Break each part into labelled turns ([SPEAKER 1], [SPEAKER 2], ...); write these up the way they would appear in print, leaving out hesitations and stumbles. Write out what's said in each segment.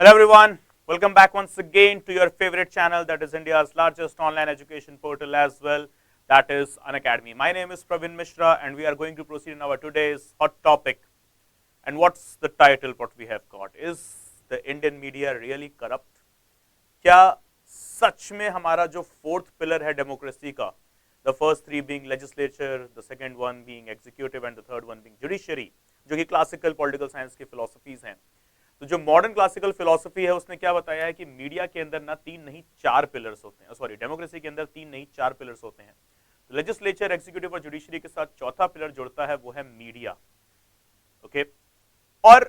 [SPEAKER 1] Hello everyone, welcome back once again to your favorite channel, that is India's largest online education portal as well, that is Unacademy. My name is Praveen Mishra and we are going to proceed in our today's hot topic. And what's the title what we have got? Is the Indian media really corrupt? क्या सच में हमारा जो fourth pillar है democracy का, the first three being legislature, the second one being executive and the third one being judiciary, जो कि classical political science की philosophies हैं. तो जो मॉडर्न क्लासिकल फिलॉसफी है उसने क्या बताया है कि मीडिया के अंदर ना तीन नहीं चार पिलर्स होते हैं, सॉरी डेमोक्रेसी के अंदर तीन नहीं चार पिलर्स होते हैं. तो लेजिस्लेचर, एक्जीक्यूटिव और जुडिशरी के साथ चौथा पिलर जुड़ता है, वो है मीडिया. ओके, और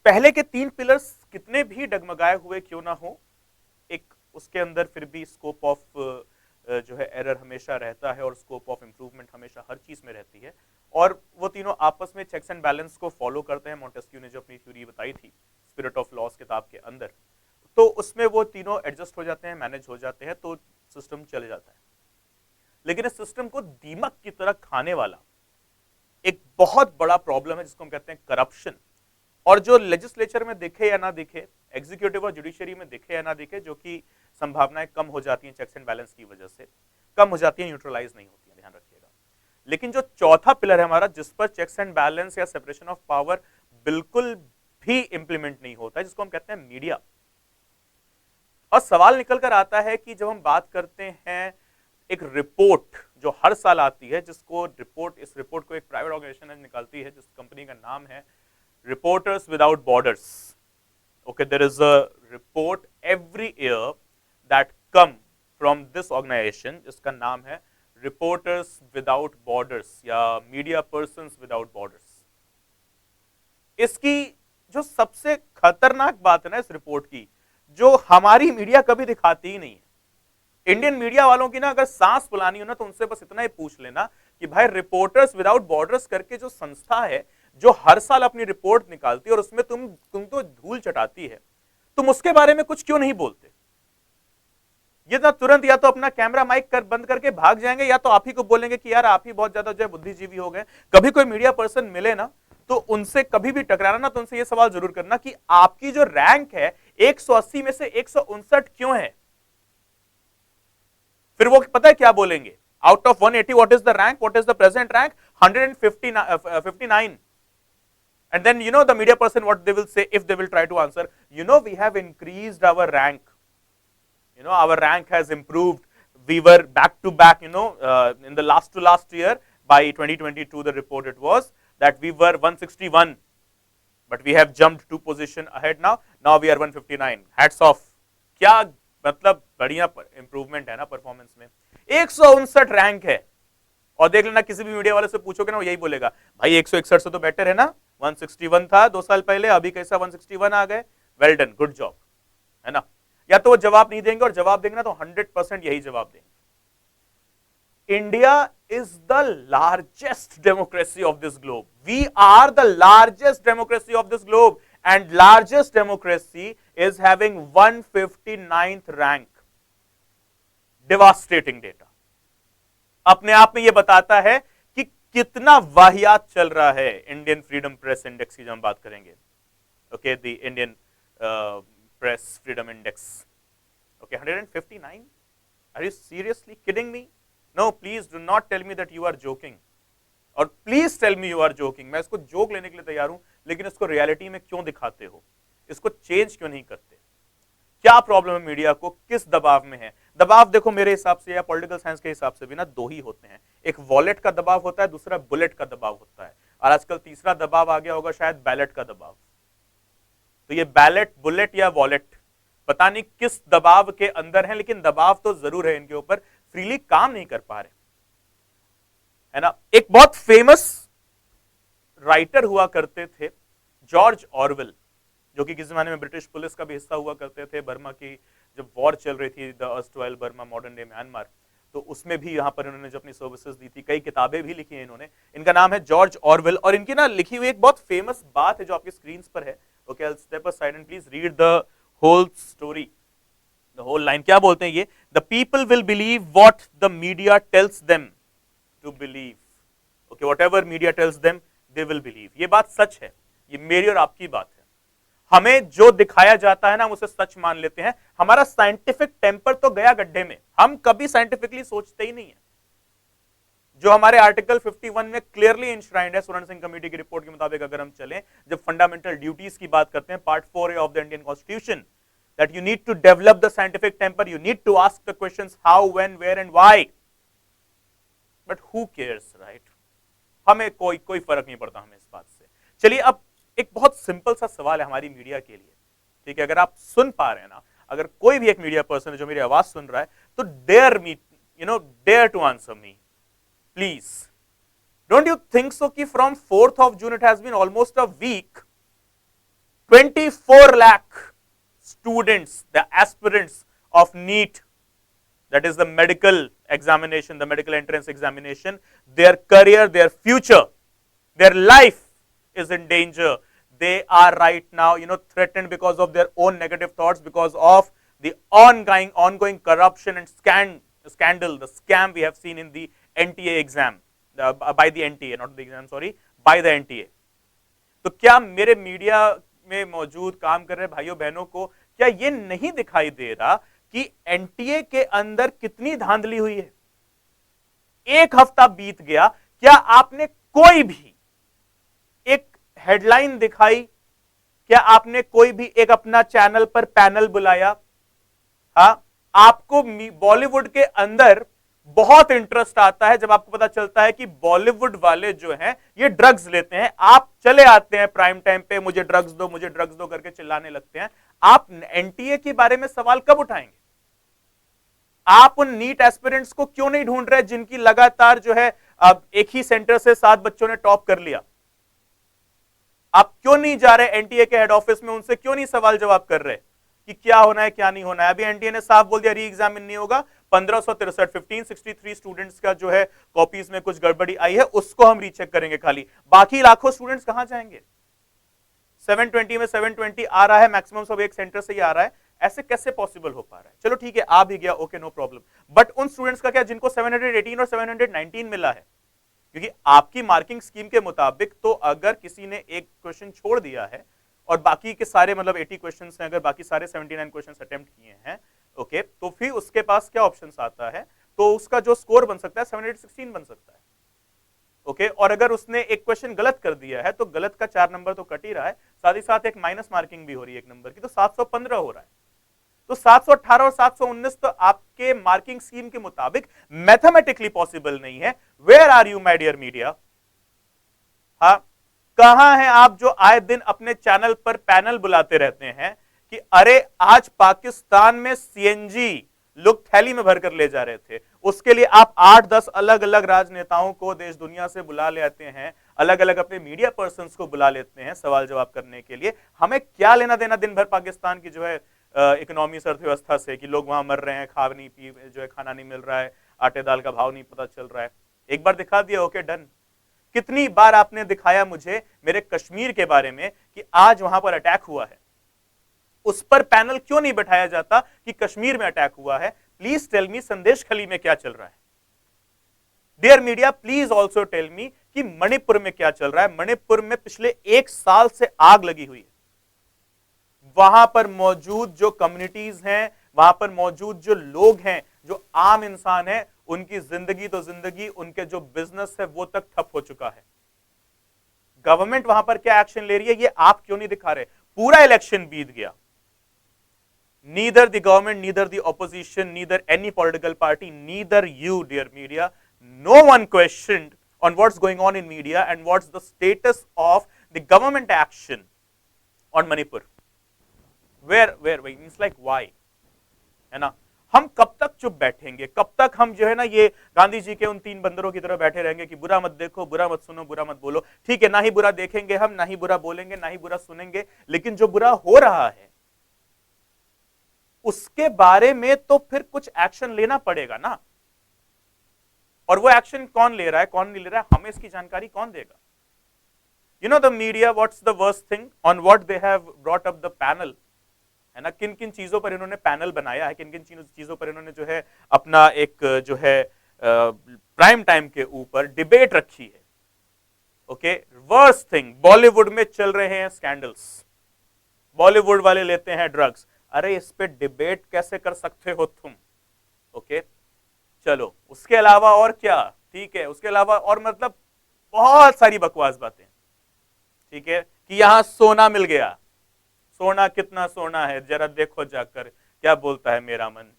[SPEAKER 1] पहले के तीन पिलर्स कितने भी डगमगाए हुए क्यों ना हो, एक उसके अंदर फिर भी स्कोप ऑफ जो है एरर हमेशा रहता है और स्कोप ऑफ इंप्रूवमेंट हमेशा हर चीज में रहती है. और वो तीनों आपस में चेक्स एंड बैलेंस को फॉलो करते हैं. मॉन्टेस्क्यू ने जो अपनी थ्योरी बताई थी स्पिरिट ऑफ लॉस किताब के अंदर, तो उसमें वो तीनों एडजस्ट हो जाते हैं, मैनेज हो जाते हैं, तो सिस्टम चले जाता है. लेकिन इस सिस्टम को दीमक की तरह खाने वाला एक बहुत बड़ा प्रॉब्लम है जिसको हम कहते हैं करप्शन. और जो लेजिस्लेचर में दिखे या ना दिखे, एग्जीक्यूटिव और जुडिशरी में दिखे या ना दिखे, जो कि संभावनाएं कम हो जाती हैं चेक्स एंड बैलेंस की वजह से, कम हो जाती हैं, न्यूट्रलाइज नहीं होती है, ध्यान रखिएगा. लेकिन जो चौथा पिलर है हमारा, जिस पर चेक्स एंड बैलेंस या सेपरेशन ऑफ पावर बिल्कुल भी इंप्लीमेंट नहीं होता है, जिसको हम कहते हैं मीडिया. और सवाल निकल कर आता है कि जब हम बात करते हैं एक रिपोर्ट जो हर साल आती है, जिसको रिपोर्ट, इस रिपोर्ट को एक प्राइवेट ऑर्गेनाइजेशन निकालती है जिस कंपनी का नाम है reporters without borders. Okay, there is a report every year that come from this organisation जिसका नाम है रिपोर्टर्स विदाउट बॉर्डर्स या मीडिया पर्संस विदाउट बॉर्डर्स. इसकी जो सबसे खतरनाक बात है ना इस रिपोर्ट की, जो हमारी मीडिया कभी दिखाती ही नहीं है. इंडियन मीडिया वालों की ना अगर सांस फुलानी हो ना, तो उनसे बस इतना ही पूछ लेना कि भाई रिपोर्टर्स विदाउट बॉर्डर्स करके जो संस्था है, जो हर साल अपनी रिपोर्ट निकालती है और उसमें तुम तो धूल चटाती है, तुम उसके बारे में कुछ क्यों नहीं बोलते? ये ना तुरंत या तो अपना कैमरा माइक कर बंद करके भाग जाएंगे, या तो आप ही को बोलेंगे कि यार आप ही बहुत ज्यादा जो है बुद्धिजीवी हो गए. कभी कोई मीडिया पर्सन मिले ना, तो उनसे कभी भी टकराना ना, तो उनसे ये सवाल जरूर करना कि आपकी जो रैंक है 180 में से 159 क्यों है. फिर वो पता है क्या बोलेंगे? Out of 180 what is the rank, what is the present rank? 159. And then the media person what they will say if they will try to answer, we have increased our rank, our rank has improved. We were back to back, in the last to last year by 2022 the report it was that we were 161, but we have jumped 2 position ahead now we are 159. hats off. क्या मतलब बढ़िया improvement है ना performance में. 159 rank है. और देख लेना किसी भी मीडिया वाले से पूछोगे ना, वो यही बोलेगा भाई 161 से तो बेटर है ना, 161 था 2 साल पहले, अभी कैसा 161 आ गए, वेल डन, गुड जॉब, है ना. या तो वो जवाब नहीं देंगे, और जवाब देंगे ना तो 100% यही जवाब देंगे. India is the largest democracy of this globe. We are the largest democracy of this globe and largest democracy is having 159th rank. devastating data. अपने आप में यह बताता है कि कितना वाहियात चल रहा है इंडियन फ्रीडम प्रेस इंडेक्स की जब हम बात करेंगे. Okay, the Indian press freedom index. Okay, 159. Are you seriously kidding me? No, please do not tell me that you are joking, और please tell me you are joking. मैं इसको joke लेने के लिए तैयार हूं, लेकिन इसको रियलिटी में क्यों दिखाते हो? इसको चेंज क्यों नहीं करते? क्या प्रॉब्लम है मीडिया को? किस दबाव में है? दबाव देखो मेरे हिसाब से या पॉलिटिकल साइंस के हिसाब से भी ना दो ही होते हैं. एक वॉलेट का दबाव होता है, दूसरा बुलेट का दबाव होता है, और आजकल तीसरा दबाव आ गया होगा शायद बैलेट का दबाव. तो ये बैलेट, बुलेट या वॉलेट पता नहीं किस दबाव के अंदर है, लेकिन दबाव तो जरूर है इनके ऊपर. फ्रीली काम नहीं कर पा रहे, है ना. एक बहुत फेमस राइटर हुआ करते थे जॉर्ज ऑरवेल, जो कि किसी जमाने में ब्रिटिश पुलिस का भी हिस्सा हुआ करते थे. बर्मा की जब वॉर चल रही थी, the erstwhile Burma modern day Myanmar, तो उसमें भी यहां पर इन्होंने जो अपनी सर्विसेज दी थी, कई किताबें भी लिखी हैं इन्होंने. इनका नाम है जॉर्ज ऑरवेल, और इनकी ना लिखी हुई एक बहुत फेमस बात है जो आपकी स्क्रीन पर है. Okay, I will step aside and please read the whole story, the whole line. क्या बोलते हैं ये? The people will believe what the media tells them to believe. Okay, whatever media tells them they will believe. ये बात सच है, ये मेरी और आपकी बात है. हमें जो दिखाया जाता है ना हम उसे सच मान लेते हैं। हमारा साइंटिफिक टेम्पर तो गया गड्ढे में, हम कभी साइंटिफिकली सोचते ही नहीं है। जो हमारे आर्टिकल 51 में क्लियरली इंश्राइंड है, सुरन सिंह कमेटी की रिपोर्ट के मुताबिक अगर हम चलें, जब फंडामेंटल ड्यूटीज की बात करते हैं, part 4 of the Indian constitution, that you need to develop the scientific temper, you need to ask the questions how, when, where and why, but who cares, right? हमें कोई फर्क नहीं पड़ता हमें इस बात से। चलिए अब एक बहुत सिंपल सा सवाल है हमारी मीडिया के लिए, ठीक है? अगर आप सुन पा रहे हैं ना, अगर कोई भी एक मीडिया पर्सन है जो मेरी आवाज सुन रहा है, तो dare me, dare to answer me please. Don't you think so कि from 4th of June it has been almost a week, 24 lakh students, the aspirants of NEET, that is the medical examination, the medical entrance examination, their career, their future, their life is in danger. They are right now, threatened because of their own negative thoughts, because of the ongoing corruption and scandal, the scam we have seen in the NTA exam, by the NTA, not the exam, sorry, by the NTA. तो क्या मेरे media में मौजूद काम कर रहे भाइयों बहनों को क्या ये नहीं दिखाई दे रहा कि एनटीए के अंदर कितनी धांधली हुई है? एक हफ्ता बीत गया, क्या आपने कोई भी एक हेडलाइन दिखाई? क्या आपने कोई भी एक अपना चैनल पर पैनल बुलाया? हाँ, आपको बॉलीवुड के अंदर बहुत इंटरेस्ट आता है जब आपको पता चलता है कि बॉलीवुड वाले जो हैं ये ड्रग्स लेते हैं। आप चले आते हैं प्राइम टाइम पे, मुझे ड्रग्स दो करके चिल्लाने लगते हैं। आप एनटीए के बारे में सवाल कब उठाएंगे? आप उन नीट एस्पिरेंट्स को क्यों नहीं ढूंढ रहे जिनकी लगातार जो है अब एक ही सेंटर से 7 बच्चों ने टॉप कर लिया? आप क्यों नहीं जा रहे एनटीए के हेड ऑफिस में, उनसे क्यों नहीं सवाल जवाब कर रहे कि क्या होना है क्या नहीं होना है? अभी एनटीए ने साफ बोल दिया री एग्जामिन नहीं होगा। 1563 स्टूडेंट्स का जो है कॉपीज में कुछ गड़बड़ी आई है, उसको हम रीचेक करेंगे खाली। बाकी लाखों स्टूडेंट्स कहां जाएंगे? 720 में 720 आ रहा है, मैक्सिमम सब एक सेंटर से ही आ रहा है। ऐसे कैसे पॉसिबल हो पा रहा है? चलो ठीक है, आ भी गया, ओके नो प्रॉब्लम। बट उन स्टूडेंट्स का क्या जिनको 718 और 719 मिला है? क्योंकि आपकी मार्किंग स्कीम के मुताबिक तो अगर किसी ने एक क्वेश्चन छोड़ दिया है और बाकी के सारे मतलब 80 क्वेश्चन हैं, अगर बाकी सारे 79 क्वेश्चन अटेम्प्ट किए हैं, ओके, तो फिर उसके पास क्या ऑप्शन आता है? तो उसका जो स्कोर बन सकता है 716 बन सकता है, ओके। और अगर उसने एक क्वेश्चन गलत कर दिया है तो गलत का 4 नंबर तो कट ही रहा है, साथ ही साथ एक माइनस मार्किंग भी हो रही है 1 नंबर की, तो 715 हो रहा है। तो 718 और 719 तो आपके मार्किंग स्कीम के मुताबिक मैथमेटिकली पॉसिबल नहीं है। Where are you my dear media? हाँ, कहां हैं आप जो आए दिन अपने चैनल पर पैनल बुलाते रहते हैं कि अरे आज पाकिस्तान में सीएनजी लोग थैली में भरकर ले जा रहे थे, उसके लिए आप 8-10 अलग अलग राजनेताओं को देश दुनिया से बुला ले आते हैं, अलग अलग अपने मीडिया पर्संस को बुला लेते हैं सवाल जवाब करने के लिए। हमें क्या लेना देना दिन भर पाकिस्तान की जो है इकोनॉमी अर्थव्यवस्था से कि लोग वहां मर रहे हैं, खा नहीं पी जो है खाना नहीं मिल रहा है, आटे दाल का भाव नहीं पता चल रहा है। एक बार दिखा दिया, ओके डन। कितनी बार आपने दिखाया मुझे मेरे कश्मीर के बारे में कि आज वहां पर अटैक हुआ है, उस पर पैनल क्यों नहीं बैठाया जाता कि कश्मीर में अटैक हुआ है? प्लीज टेल मी संदेश खली में क्या चल रहा है? Dear media please also tell me कि मणिपुर में क्या चल रहा है? मणिपुर में पिछले 1 साल से आग लगी हुई है। वहां पर मौजूद जो कम्युनिटीज हैं, वहां पर मौजूद जो लोग हैं, जो आम इंसान है, उनकी जिंदगी तो जिंदगी, उनके जो बिजनेस है वो तक ठप हो चुका है। गवर्नमेंट वहां पर क्या एक्शन ले रही है ये आप क्यों नहीं दिखा रहे? पूरा इलेक्शन बीत गया, neither the government, neither the opposition, neither any political party, neither you dear media, no one questioned on what's going on in media and what's the status of the government action on Manipur. Where means like why, है ना? हम कब तक चुप बैठेंगे? कब तक हम जो है ना ये गांधी जी के उन 3 बंदरों की तरह बैठे रहेंगे कि बुरा मत देखो, बुरा मत सुनो, बुरा मत बोलो? ठीक है, ना ही बुरा देखेंगे हम, ना ही बुरा बोलेंगे, ना ही बुरा सुनेंगे, लेकिन जो बुरा हो रहा है उसके बारे में तो फिर कुछ एक्शन लेना पड़ेगा ना। और वो एक्शन कौन ले रहा है, कौन नहीं ले रहा है, हमें इसकी जानकारी कौन देगा? You know the media, what's the worst thing on what they have brought up the panel, है ना? किन किन चीजों पर इन्होंने पैनल बनाया है, किन किन चीजों पर इन्होंने जो है अपना एक जो है प्राइम टाइम के ऊपर डिबेट रखी है। ओके, वर्स्ट थिंग, बॉलीवुड में चल रहे हैं स्कैंडल्स, बॉलीवुड वाले लेते हैं ड्रग्स। अरे इस पे डिबेट कैसे कर सकते हो तुम? ओके चलो, उसके अलावा और क्या? ठीक है, उसके अलावा और मतलब बहुत सारी बकवास बातें, ठीक है, कि यहां सोना मिल गया। सोना कितना सोना है जरा देखो जाकर, क्या बोलता है मेरा मन,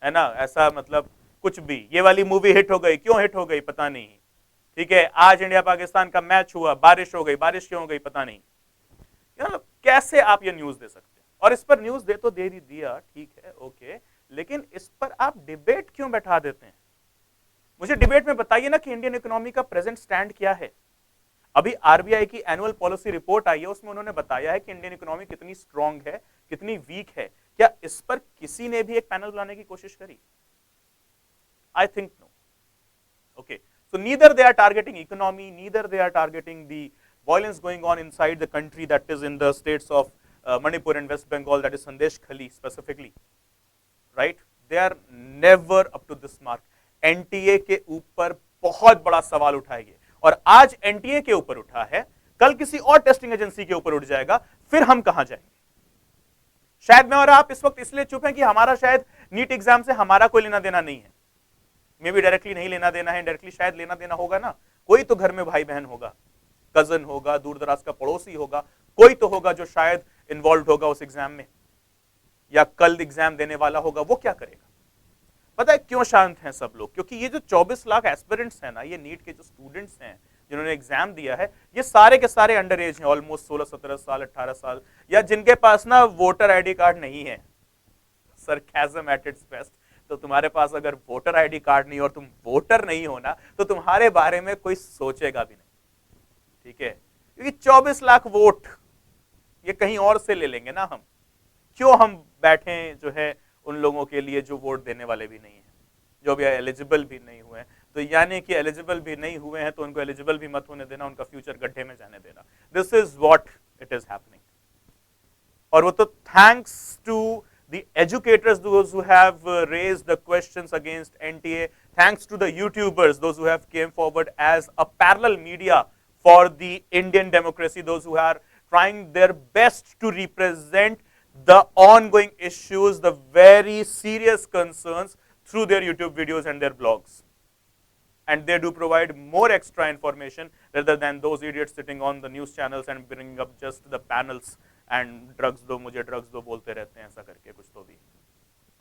[SPEAKER 1] है ना, ऐसा मतलब कुछ भी। ये वाली मूवी हिट हो गई, क्यों हिट हो गई पता नहीं, ठीक है। आज इंडिया पाकिस्तान का मैच हुआ, बारिश हो गई, बारिश क्यों हो गई पता नहीं। कैसे आप ये न्यूज दे सकते हैं? और इस पर न्यूज दे तो दे दिया, ठीक है, ओके, लेकिन इस पर आप डिबेट क्यों बैठा देते हैं? मुझे डिबेट में बताइए ना कि इंडियन इकोनॉमी का प्रेजेंट स्टैंड क्या है। अभी आरबीआई की एनुअल पॉलिसी रिपोर्ट आई है, उसमें उन्होंने बताया है कि इंडियन इकोनॉमी कितनी स्ट्रांग है, कितनी वीक है। क्या इस पर किसी ने भी एक पैनल बनाने की कोशिश करी? I think no. Okay, so neither they are targeting economy, neither they are targeting the violence going on inside the country, that is in the states of Manipur and West Bengal, that is Sandesh Khali specifically, right? They are never up to this mark. NTA के ऊपर बहुत बड़ा सवाल उठाएंगे, और आज NTA के ऊपर उठा है, कल किसी और टेस्टिंग एजेंसी के ऊपर उठ जाएगा, फिर हम कहां जाएंगे? शायद मैं और आप इस वक्त इसलिए चुप हैं कि हमारा शायद नीट एग्जाम से हमारा कोई लेना देना नहीं है। मे भी डायरेक्टली नहीं लेना देना है, डायरेक्टली शायद लेना देना होगा ना। कोई तो घर में भाई बहन होगा, कजन होगा, दूर दराज का पड़ोसी होगा, कोई तो होगा जो शायद इन्वॉल्व होगा उस एग्जाम में, या कल एग्जाम देने वाला होगा। वो क्या करेगा? पता है क्यों शांत हैं सब लोग? क्योंकि ये जो 24 लाख एस्पिरेंट्स हैं ना, ये नीट के जो स्टूडेंट्स हैं जिन्होंने एग्जाम दिया है, ये सारे के सारे अंडर एज हैं, ऑलमोस्ट 16-17 साल, 18 साल, या जिनके पास ना वोटर आईडी कार्ड नहीं है। Sarcasm at its best. तो तुम्हारे पास अगर वोटर आईडी कार्ड नहीं और तुम वोटर नहीं हो ना, तो तुम्हारे बारे में कोई सोचेगा भी नहीं, ठीक है? क्योंकि 24 लाख वोट ये कहीं और से ले लेंगे ना हम। क्यों हम बैठे जो है उन लोगों के लिए जो वोट देने वाले भी नहीं है, जो भी एलिजिबल भी नहीं हुए हैं। तो यानी कि एलिजिबल भी नहीं हुए हैं तो उनको एलिजिबल भी मत होने देना, उनका फ्यूचर गड्ढे में जाने देना। This is what it is happening. और वो तो thanks to the educators, those who have raised the questions against NTA, thanks to the YouTubers, those who have came forward as a parallel media for the Indian democracy, those who are trying their best to represent the ongoing issues, the very serious concerns through their YouTube videos and their blogs. And they do provide more extra information rather than those idiots sitting on the news channels and bringing up just the panels and drugs दो मुझे, drugs दो बोलते रहते हैं, ऐसा करके कुछ तो भी,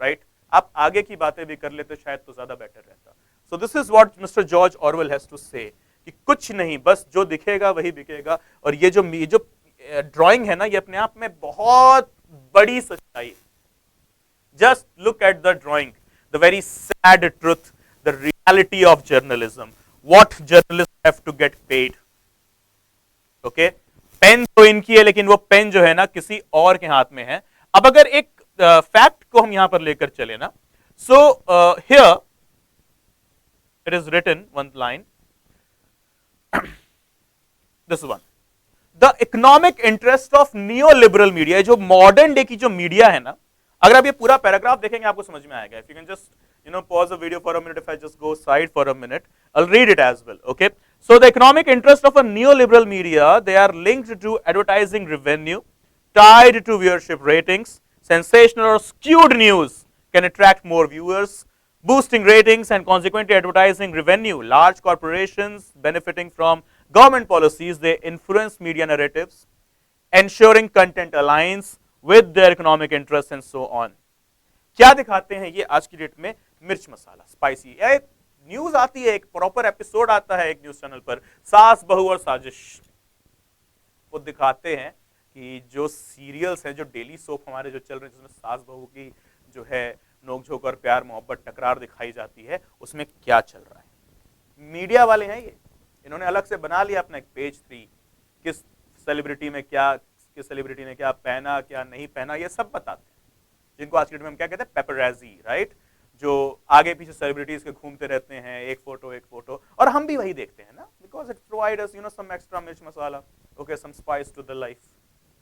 [SPEAKER 1] राइट? आप आगे की बातें भी कर लेते शायद तो ज्यादा बेटर रहता। So this is what mister George Orwell has to say, कि कुछ नहीं, बस जो दिखेगा वही बिकेगा। और ये जो ड्राइंग है ना, ये अपने आप में बहुत बड़ी सच्चाई। Just look at the drawing, the very sad truth, the reality of journalism, what journalist have to get paid. Okay, pen तो इनकी है, लेकिन वो पेन जो है ना किसी और के हाथ में है। अब अगर एक फैक्ट को हम यहां पर लेकर चले ना, so here it is written one line, this one, the economic interest of neo liberal media. जो मॉडर्न डे की जो मीडिया है ना, अगर आप ये पूरा पैराग्राफ देखेंगे आपको समझ में आएगा। If you can just pause the video for a minute, if I just go side for a minute, I'll read it as well. Okay, so the economic interest of a neoliberal media, they are linked to advertising revenue, tied to viewership ratings. Sensational or skewed news can attract more viewers, boosting ratings and consequently advertising revenue. Large corporations benefiting from government policies, they influence media narratives, ensuring content aligns with their economic interests and so on. क्या दिखाते हैं ये आज की date में? मिर्च मसाला, spicy. एक news आती है, एक प्रॉपर एपिसोड आता है एक न्यूज चैनल पर, सास बहू और साजिश। वो दिखाते हैं कि जो सीरियल्स हैं, जो डेली सोप हमारे जो चल रहे हैं, जिसमें सास बहू की जो है नोकझोंक और प्यार मोहब्बत टकरार दिखाई जाती है, उसमें क्या चल रहा है। मीडिया वाले हैं ये, इन्होंने अलग से बना लिया अपना एक पेज 3, किस सेलिब्रिटी में क्या, किस सेलिब्रिटी ने क्या पहना क्या नहीं पहना, ये सब बताते हैं। जिनको आज की डेट में हम क्या कहते हैं? पेपरैजी, राइट? जो आगे पीछे सेलिब्रिटीज के घूमते रहते हैं, एक फोटो, और हम भी वही देखते हैं ना, because it provide us some extra mirch masala, okay, some spice to the life,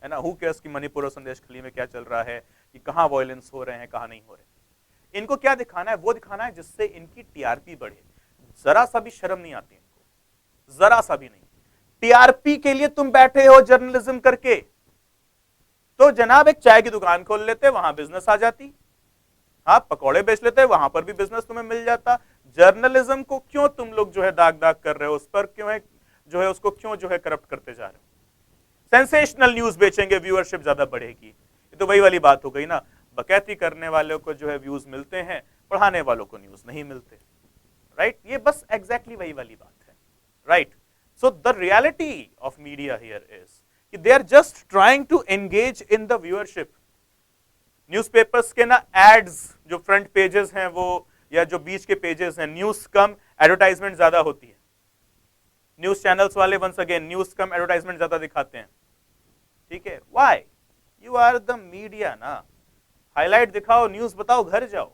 [SPEAKER 1] है ना। हु केयर्स कि मणिपुर और संदेश खली में क्या चल रहा है, कि कहाँ वायलेंस हो रहे हैं, कहाँ नहीं हो रहे। इनको क्या दिखाना है? वो दिखाना है जिससे इनकी टीआरपी बढ़े। जरा सा भी शर्म नहीं आती इनको, जरा सा भी नहीं। टीआरपी के लिए तुम बैठे हो जर्नलिज्म करके, तो जनाब एक चाय की दुकान खोल लेते, वहां बिजनेस आ जाती, आप पकौड़े बेच लेते, वहां पर भी बिजनेस तुम्हें मिल जाता। जर्नलिज्म को क्यों तुम लोग जो है दाग दाग कर रहे हो, उस पर क्यों है जो है उसको क्यों जो है करप्ट करते जा रहे हो? सेंसेशनल न्यूज बेचेंगे, व्यूअरशिप ज्यादा बढ़ेगी। ये तो वही वाली बात हो गई ना, बकैती करने वालों को जो है व्यूज मिलते हैं, पढ़ाने वालों को न्यूज नहीं मिलते, राइट? ये बस एग्जैक्टली वही वाली बात है, right? So the reality of media here is they are just trying to engage in the viewership. Newspapers के ना एड्स जो फ्रंट पेजेस हैं वो, या जो बीच के पेजेस हैं, न्यूज कम एडवर्टाइजमेंट ज्यादा होती है। न्यूज चैनल्स वाले वंस अगेन न्यूज कम एडवर्टाइजमेंट ज्यादा दिखाते हैं, ठीक है? Why? You are the media ना, हाईलाइट दिखाओ, न्यूज बताओ, घर जाओ।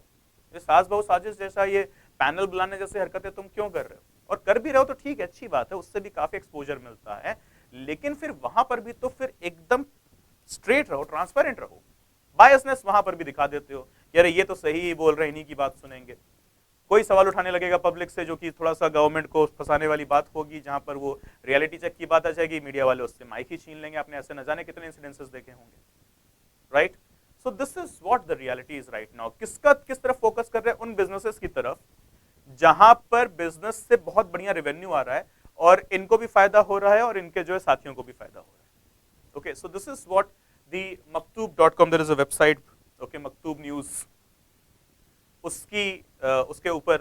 [SPEAKER 1] ये सास बहू साजिश जैसा ये पैनल बुलाने जैसे हरकतें तुम क्यों कर रहे हो? और कर भी रहे हो तो ठीक है, अच्छी बात है, उससे भी काफी एक्सपोजर मिलता है, लेकिन फिर वहां पर भी तो फिर एकदम स्ट्रेट रहो, ट्रांसपेरेंट रहो। बायसनेस वहां पर भी दिखा देते हो कि अरे ये तो सही ही बोल रहे हैं, इन्हीं की बात सुनेंगे। कोई सवाल उठाने लगेगा पब्लिक से जो कि थोड़ा सा गवर्नमेंट को फंसाने वाली बात होगी, जहां पर वो रियलिटी चेक की बात आ जाएगी, मीडिया वाले उससे माइक ही छीन लेंगे। आपने ऐसे न जाने कितने इंसिडेंसेस देखे होंगे, right? So this is what the reality is right now. किस तरफ फोकस कर रहे हैं? उन बिजनेसेस की तरफ जहां पर बिजनेस से बहुत बढ़िया रेवेन्यू आ रहा है और इनको भी फायदा हो रहा है और इनके जो है साथियों को भी फायदा हो रहा है। Okay, so this is what the maktoob.com, there is a website, okay, Maktoob News, उसके ऊपर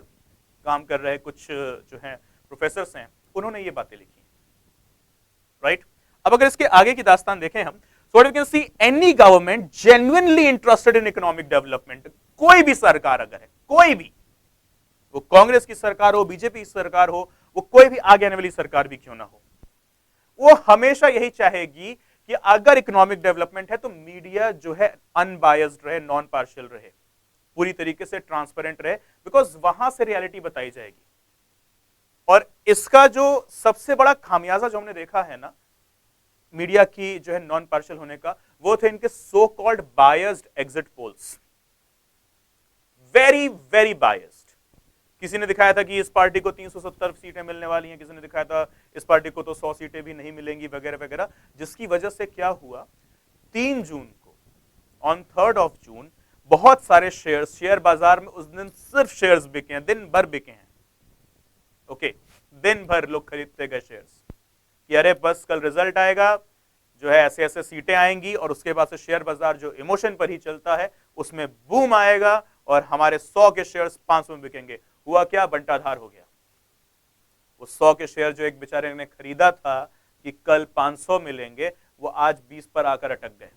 [SPEAKER 1] काम कर रहे कुछ जो हैं प्रोफेसर्स हैं, उन्होंने ये बातें लिखी, राइट? अब अगर इसके आगे की दास्तान देखें हम, so what you can see, any government genuinely interested in economic development, कोई भी सरकार अगर है, कोई भी, वो कांग्रेस की सरकार हो, बीजेपी की सरकार हो, वो कोई भी आगे आने वाली सरकार भी क्यों ना हो, वो हमेशा यही चाहेगी कि अगर इकोनॉमिक डेवलपमेंट है तो मीडिया जो है अनबायस्ड रहे, नॉन पार्शियल रहे, पूरी तरीके से ट्रांसपेरेंट रहे, बिकॉज वहां से रियलिटी बताई जाएगी। और इसका जो सबसे बड़ा खामियाजा जो हमने देखा है ना मीडिया की जो है नॉन पार्शियल होने का, वो थे इनके so called biased exit polls, very very biased. किसी ने दिखाया था कि इस पार्टी को 370 सीटें मिलने वाली हैं, किसी ने दिखाया था इस पार्टी को तो 100 सीटें भी नहीं मिलेंगी, वगैरह वगैरह, जिसकी वजह से क्या हुआ, 3 जून को, ऑन 3rd of June, बहुत सारे शेयर बाजार में उस दिन सिर्फ शेयर्स बिके हैं, दिन भर बिके हैं। ओके, दिन भर लोग खरीदते गए शेयर्स कि अरे बस कल रिजल्ट आएगा, जो है ऐसे ऐसे सीटें आएंगी और उसके बाद से शेयर बाजार जो इमोशन पर ही चलता है उसमें बूम आएगा और हमारे 100 के शेयर्स 500 में बिकेंगे। हुआ क्या? बंटाधार हो गया। वो 100 के शेयर जो एक बेचारे ने खरीदा था कि कल 500 मिलेंगे, वो आज 20 पर आकर अटक गए।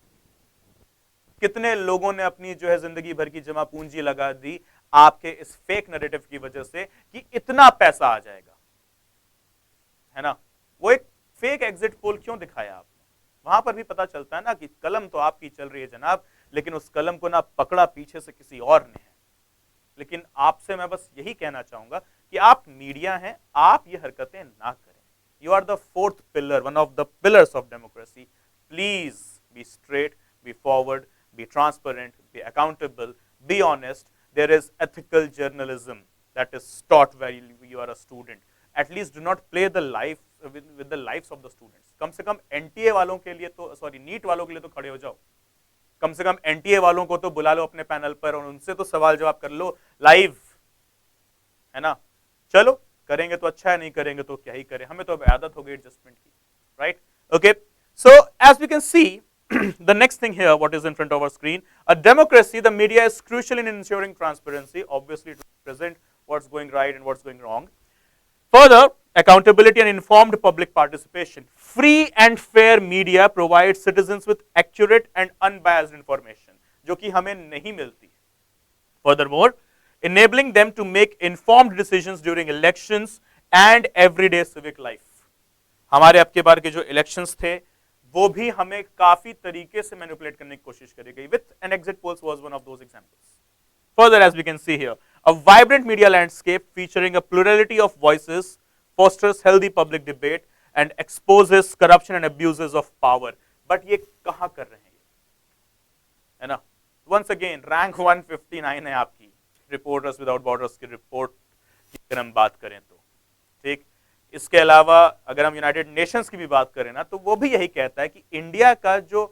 [SPEAKER 1] कितने लोगों ने अपनी जो है जिंदगी भर की जमा पूंजी लगा दी आपके इस फेक नैरेटिव की वजह से कि इतना पैसा आ जाएगा, है ना? वो एक फेक एग्जिट पोल क्यों दिखाया आपने? वहां पर भी पता चलता है ना कि कलम तो आपकी चल रही है जनाब, लेकिन उस कलम को ना पकड़ा पीछे से किसी और ने है। लेकिन आपसे मैं बस यही कहना चाहूंगा कि आप मीडिया हैं, आप ये हरकतें ना करें। You are the 4th pillar, one of the pillars of democracy. Please be straight, be forward, be transparent, be accountable, be honest. There is ethical journalism that is taught while you are a student. At least do not play the life with the lives of the students. कम से कम NTA वालों के लिए तो, sorry NEET वालों के लिए तो खड़े हो जाओ। कम से कम NTA वालों को तो बुला लो अपने पैनल पर और उनसे तो सवाल जवाब कर लो लाइव, है ना? चलो करेंगे तो अच्छा है, नहीं करेंगे तो क्या ही करें, हमें तो अब आदत हो गई एडजस्टमेंट की, right? Okay, so as we can see the next thing here, what is in front of our screen, a democracy, the media is crucial in ensuring transparency, obviously to present what's going right and what's going wrong. Further, accountability and informed public participation. Free and fair media provides citizens with accurate and unbiased information, जो कि हमें नहीं मिलती। Furthermore, enabling them to make informed decisions during elections and everyday civic life. हमारे अब के बार के जो elections थे वो भी हमें काफी तरीके से मैनिपुलेट करने की कोशिश करी गई, with an exit polls was one of those examples. Further, as we can see here, a vibrant media landscape featuring a plurality of voices fosters healthy public debate and exposes corruption and abuses of power. But ये कहाँ कर रहे हैं, है ना? Once again, rank 159 है आपकी Reporters Without Borders की रिपोर्ट की अगर हम बात करें तो, ठीक। इसके अलावा अगर हम यूनाइटेड नेशंस की भी बात करें ना, तो वो भी यही कहता है कि इंडिया का जो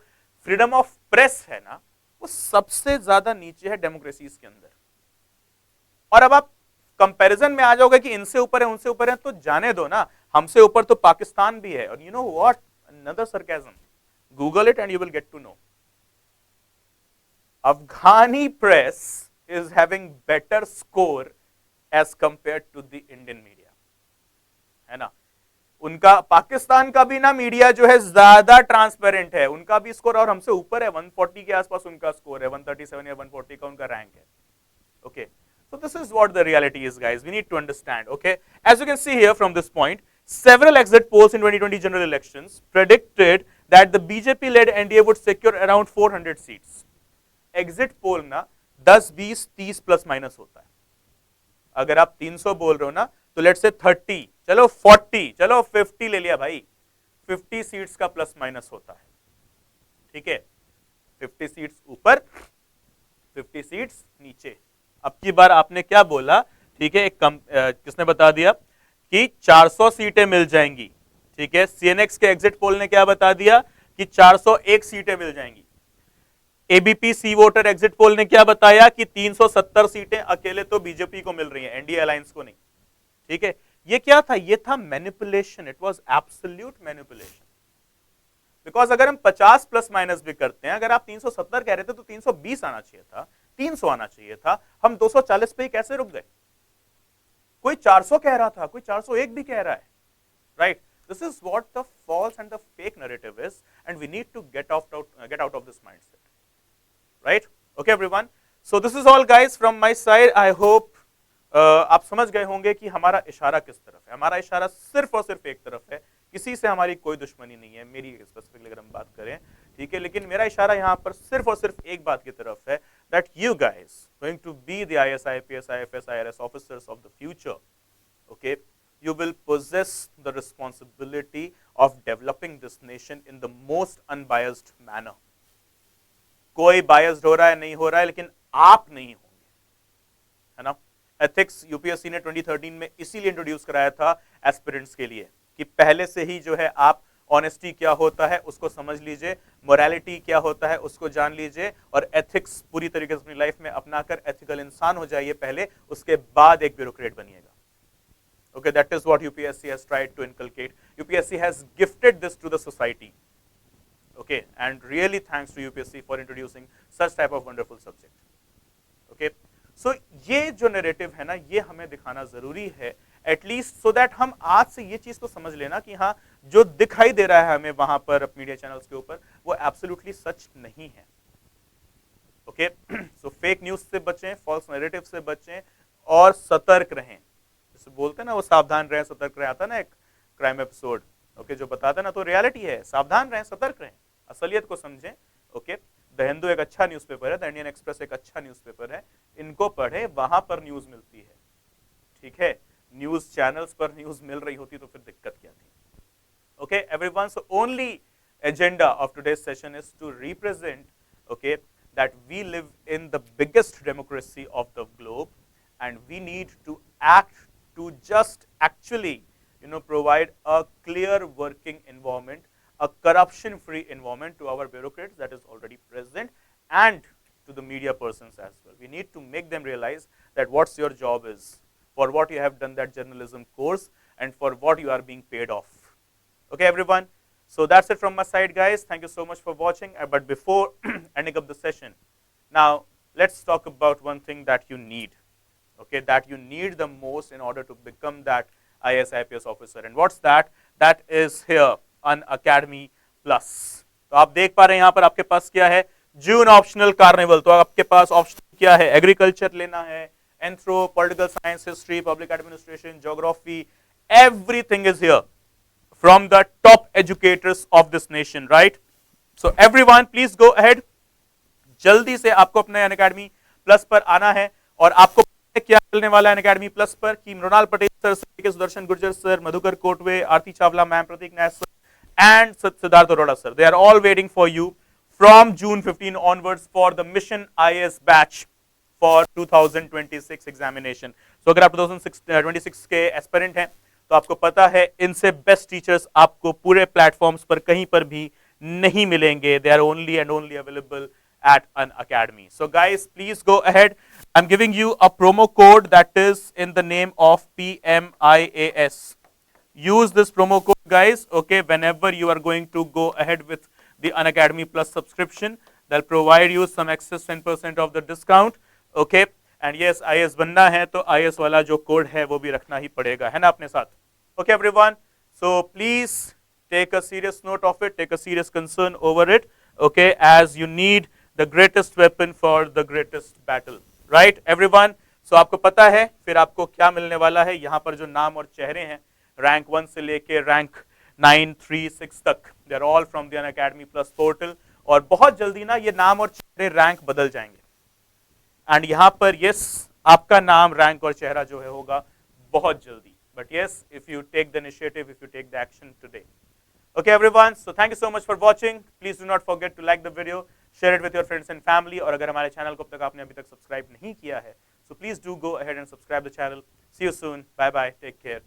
[SPEAKER 1] फ्रीडम ऑफ प्रेस है ना वो सबसे ज्यादा नीचे है डेमोक्रेसीज के अंदर। और अब आप कंपैरिजन में आ जाओगे कि इनसे ऊपर है उनसे ऊपर है, तो जाने दो ना, हमसे ऊपर तो पाकिस्तान भी है। और you know what, another sarcasm, Google it and you will get to know, Afghani press is having better score as compare to the Indian media, है ना। उनका पाकिस्तान का भी ना मीडिया जो है ज्यादा ट्रांसपेरेंट है, उनका भी स्कोर और हमसे ऊपर है, 140 के आसपास उनका स्कोर है, 137 या 140 का उनका रैंक है। Okay, so this is what the reality is, guys. We need to understand. Okay, as you can see here from this point, several exit polls in 2020 general elections predicted that the BJP-led NDA would secure around 400 seats. Exit poll ना 10, 20, 30 plus minus होता है। अगर आप 300 बोल रहे हो ना तो लेट्स से 30, चलो 40, चलो 50 ले लिया भाई, 50 सीट्स का प्लस माइनस होता है। ठीक है, 50 सीट्स ऊपर, 50 सीट्स नीचे। अब की बार आपने क्या बोला, ठीक है, किसने बता दिया कि 400 सीटें मिल जाएंगी। ठीक है, सीएनएक्स के एग्जिट पोल ने क्या बता दिया कि 401 सीटें मिल जाएंगी। एबीपी सी वोटर एग्जिट पोल ने क्या बताया कि 370 सीटें अकेले तो बीजेपी को मिल रही हैं, एनडीए अलायंस को नहीं। ठीक है, ये क्या था, ये था manipulation, it was absolute manipulation. Because अगर हम 50 प्लस माइनस भी करते हैं, अगर आप 370 कह रहे थे तो 320 आना चाहिए था, 300 आना चाहिए था, हम 240 पे ही कैसे रुक गए। कोई 400 कह रहा था, कोई 401 भी कह रहा है, right. This is what the false and the fake narrative is, and we need to get out of this mindset, right. Okay everyone, so this is all guys from my side. I hope आप समझ गए होंगे कि हमारा इशारा किस तरफ है। हमारा इशारा सिर्फ और सिर्फ एक तरफ है, किसी से हमारी कोई दुश्मनी नहीं है, मेरी स्पेसिफिकली अगर हम बात करें, ठीक है। लेकिन मेरा इशारा यहाँ पर सिर्फ और सिर्फ एक बात की तरफ है, that you guys going to be the IAS, IPS, IFS, IRS officers of the future, okay, you will possess the responsibility of developing this nation in the most unbiased manner. कोई biased हो रहा है नहीं हो रहा है, लेकिन आप नहीं होंगे, है ना। एथिक्स यूपीएससी ने 2013 में इसीलिए इंट्रोड्यूस कराया था एस्पिरेंट्स के लिए कि पहले से ही जो है आप ऑनेस्टी क्या होता है उसको समझ लीजिए, मोरालिटी क्या होता है उसको जान लीजिए, और एथिक्स पूरी तरीके से अपनी लाइफ में अपनाकर एथिकल इंसान हो जाइए पहले, उसके बाद एक bureaucrat बनिएगा। Okay, that is what UPSC has tried to inculcate. UPSC has gifted this to the society. Okay, and really thanks to UPSC for introducing such type of wonderful subject. Okay, so ये जो narrative है ना, ये हमें दिखाना जरूरी है, at least so that हम आज से ये चीज तो समझ लेना कि हाँ जो दिखाई दे रहा है हमें वहां पर मीडिया चैनल्स के ऊपर वो absolutely सच नहीं है। Okay, so fake news से बचें, false narrative से बचें और सतर्क रहें। बोलते हैं ना वो सावधान रहें सतर्क रहें, आता ना एक क्राइम एपिसोड, ओके, जो बताते हैं ना, तो रियलिटी है सावधान रहें सतर्क रहें, असलियत को समझें। ओके, द हिंदू एक अच्छा न्यूज़पेपर है, द इंडियन एक्सप्रेस एक अच्छा न्यूज़पेपर है, इनको पढ़ें, वहां पर न्यूज मिलती है। ठीक है, न्यूज चैनल्स पर न्यूज मिल रही होती तो फिर दिक्कत क्या थी। Okay everyone, so only agenda of today's session is to represent, okay, that we live in the biggest democracy of the globe and we need to act to just actually, provide a clear working environment, a corruption-free environment to our bureaucrats that is already present, and to the media persons as well. We need to make them realize that what's your job is, for what you have done that journalism course, and for what you are being paid off. Okay, everyone. So that's it from my side, guys. Thank you so much for watching. But before ending up the session, now let's talk about one thing that you need. Okay, that you need the most in order to become that IAS IPS officer, and what's that? That is here on Academy Plus. तो आप देख पा रहे हैं यहाँ पर आपके पास क्या है, जून ऑप्शनल कार्निवल। तो आपके पास ऑप्शन क्या है, एग्रीकल्चर लेना है, anthro, political science, history, public administration, geography, everything is here from the top educators of this nation, right. So everyone please go ahead, जल्दी से आपको अपने अनअकैडमी प्लस पर आना है। और आपको क्या चलने वाला है अनअकैडमी प्लस पर कि Mrinal Patel sir, Sudarshan Gurjar sir, Madhukar Kotwe, Aarti Chawla ma'am, Prateek Nayak sir and Siddharth Arora sir, they are all waiting for you from June 15 onwards for the Mission IAS batch for 2026 examination. So अगर आप 2026 के एस्पिरेंट हैं तो आपको पता है इनसे बेस्ट टीचर्स आपको पूरे प्लेटफॉर्म्स पर कहीं पर भी नहीं मिलेंगे. They are only and only available at an academy. So guys, please go ahead. I'm giving you a promo code that is in the name of PMIAS. Use this promo code, guys, okay, whenever you are going to go ahead with the Unacademy Plus subscription. They'll provide you some excess 10% of the discount, okay. And yes, IAS बनना है तो IAS वाला जो code है वो भी रखना ही पड़ेगा, है ना अपने साथ. Okay everyone, so please take a serious note of it, take a serious concern over it, okay, as you need the greatest weapon for the greatest battle, right everyone. So आपको पता है फिर आपको क्या मिलने वाला है. यहाँ पर जो नाम और चेहरे हैं रैंक 1 से लेके रैंक 9, 3, 6 तक, they are all from the Unacademy plus portal. और बहुत जल्दी ना ये नाम और चेहरे रैंक बदल जाएंगे. एंड यहाँ पर यस आपका नाम रैंक और चेहरा जो है होगा बहुत जल्दी. But yes if you take the initiative, if you take the action today. Okay everyone, so thank you so much for watching. Please do not forget to like the video, share it with your friends and family. और अगर हमारे channel को अब तक आपने अभी तक subscribe नहीं किया है, so please do go ahead and subscribe the channel. See you soon. Bye bye. Take care.